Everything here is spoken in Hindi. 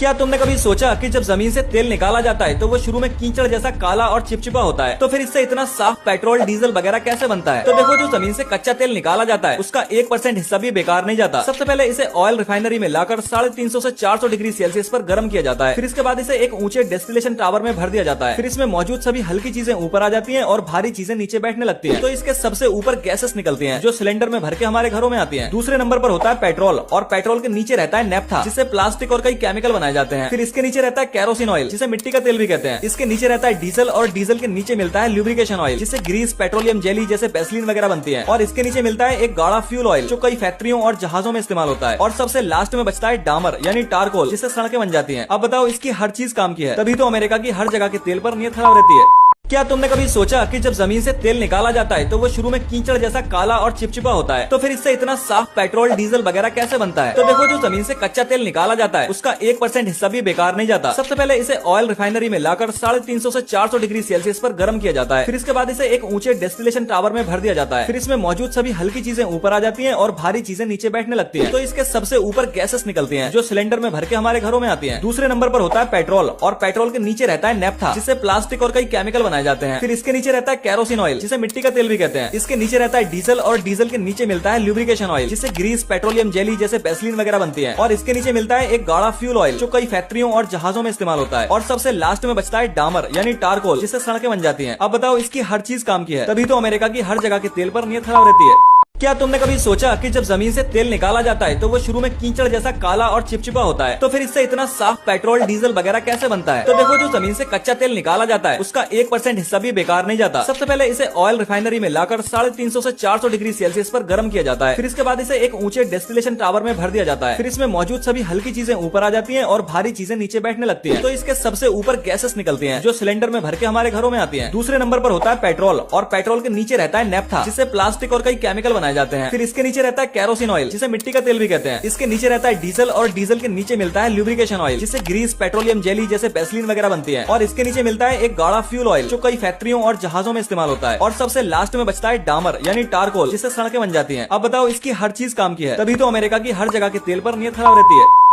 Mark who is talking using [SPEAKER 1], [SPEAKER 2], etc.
[SPEAKER 1] क्या तुमने कभी सोचा कि जब जमीन से तेल निकाला जाता है तो वो शुरू में कीचड़ जैसा काला और चिपचिपा होता है, तो फिर इससे इतना साफ पेट्रोल डीजल वगैरह कैसे बनता है? तो देखो, जो जमीन से कच्चा तेल निकाला जाता है उसका 1% हिस्सा भी बेकार नहीं जाता। सबसे पहले इसे ऑयल रिफाइनरी में लाकर 350 से 400 डिग्री सेल्सियस पर गर्म किया जाता है। फिर इसके बाद इसे एक ऊंचे डेस्टिलेशन टावर में भर दिया जाता है। फिर इसमें मौजूद सभी हल्की चीजें ऊपर आ जाती है और भारी चीजें नीचे बैठने लगती है। तो इसके सबसे ऊपर गैसेस निकलती है जो सिलेंडर में भर के हमारे घरों में आती है। दूसरे नंबर पर होता है पेट्रोल, और पेट्रोल के नीचे रहता है नेफ्था, जिससे प्लास्टिक और कई केमिकल बनाए जाते हैं। फिर इसके नीचे रहता है केरोसिन ऑयल, जिसे मिट्टी का तेल भी कहते हैं। इसके नीचे रहता है डीजल, और डीजल के नीचे मिलता है ल्यूब्रिकेशन ऑयल, जिससे ग्रीस, पेट्रोलियम जेली जैसे वैसलीन वगैरह बनती है। और इसके नीचे मिलता है एक गाढ़ा फ्यूल ऑयल, जो कई फैक्ट्रियों और जहाजों में इस्तेमाल होता है। और सबसे लास्ट में बचता है डामर यानी टारकोल, जिससे सड़कें बन जाती हैं। अब बताओ, इसकी हर चीज काम की है, तभी तो अमेरिका की हर जगह के तेल पर नियत खराब रहती है। क्या तुमने कभी सोचा कि जब जमीन से तेल निकाला जाता है तो वो शुरू में कीचड़ जैसा काला और चिपचिपा होता है, तो फिर इससे इतना साफ पेट्रोल डीजल वगैरह कैसे बनता है? तो देखो, जो जमीन से कच्चा तेल निकाला जाता है उसका 1% हिस्सा भी बेकार नहीं जाता। सबसे पहले इसे ऑयल रिफाइनरी में लाकर 350 से 400 डिग्री सेल्सियस पर गर्म किया जाता है। फिर इसके बाद इसे एक ऊंचे डेस्टिलेशन टावर में भर दिया जाता है। फिर इसमें मौजूद सभी हल्की चीजें ऊपर आ जाती है और भारी चीजें नीचे बैठने लगती है। तो इसके सबसे ऊपर गैसेस निकलती है जो सिलेंडर में भर के हमारे घरों में आती है। दूसरे नंबर पर होता है पेट्रोल, और पेट्रोल के नीचे रहता है नेफ्था, जिससे प्लास्टिक और कई केमिकल बनाए जाते हैं। फिर इसके नीचे रहता है केरोसिन ऑयल, जिसे मिट्टी का तेल भी कहते हैं। इसके नीचे रहता है डीजल, और डीजल के नीचे मिलता है ल्यूब्रिकेशन ऑयल, जिससे ग्रीस, पेट्रोलियम जेली जैसे वैसलीन वगैरह बनती है। और इसके नीचे मिलता है एक गाढ़ा फ्यूल ऑयल, जो कई फैक्ट्रियों और जहाजों में इस्तेमाल होता है। और सबसे लास्ट में बचता है डामर यानी टारकोल, जिससे सड़कें बन जाती है। अब बताओ, इसकी हर चीज काम की है, तभी तो अमेरिका की हर जगह के तेल पर नियत खराब रहती है। क्या तुमने कभी सोचा कि जब जमीन से तेल निकाला जाता है तो वो शुरू में कीचड़ जैसा काला और चिपचिपा होता है, तो फिर इससे इतना साफ पेट्रोल डीजल वगैरह कैसे बनता है? तो देखो, जो जमीन से कच्चा तेल निकाला जाता है उसका 1% हिस्सा भी बेकार नहीं जाता। सबसे पहले इसे ऑयल रिफाइनरी में लाकर 350 से 400 डिग्री सेल्सियस पर गर्म किया जाता है। फिर इसके बाद इसे एक ऊंचे डेस्टिलेशन टावर में भर दिया जाता है। फिर इसमें मौजूद सभी हल्की चीजें ऊपर आ जाती है और भारी चीजें नीचे बैठने लगती है। तो इसके सबसे ऊपर गैसेस निकलती है जो सिलेंडर में भर के हमारे घरों में आती है। दूसरे नंबर पर होता है पेट्रोल, और पेट्रोल के नीचे रहता है नेफ्था, जिससे प्लास्टिक और कई केमिकल बनाए जाते हैं। फिर इसके नीचे रहता है केरोसिन ऑयल, जिसे मिट्टी का तेल भी कहते हैं। इसके नीचे रहता है डीजल, और डीजल के नीचे मिलता है ल्यूब्रिकेशन ऑयल, जिससे ग्रीस, पेट्रोलियम जेली जैसे वैसलीन वगैरह बनती है। और इसके नीचे मिलता है एक गाढ़ा फ्यूल ऑयल, जो कई फैक्ट्रियों और जहाजों में इस्तेमाल होता है। और सबसे लास्ट में बचता है डामर यानी टारकोल, जिससे सड़कें बन जाती है। अब बताओ, इसकी हर चीज काम की है, तभी तो अमेरिका की हर जगह के तेल पर नियत खराब रहती है।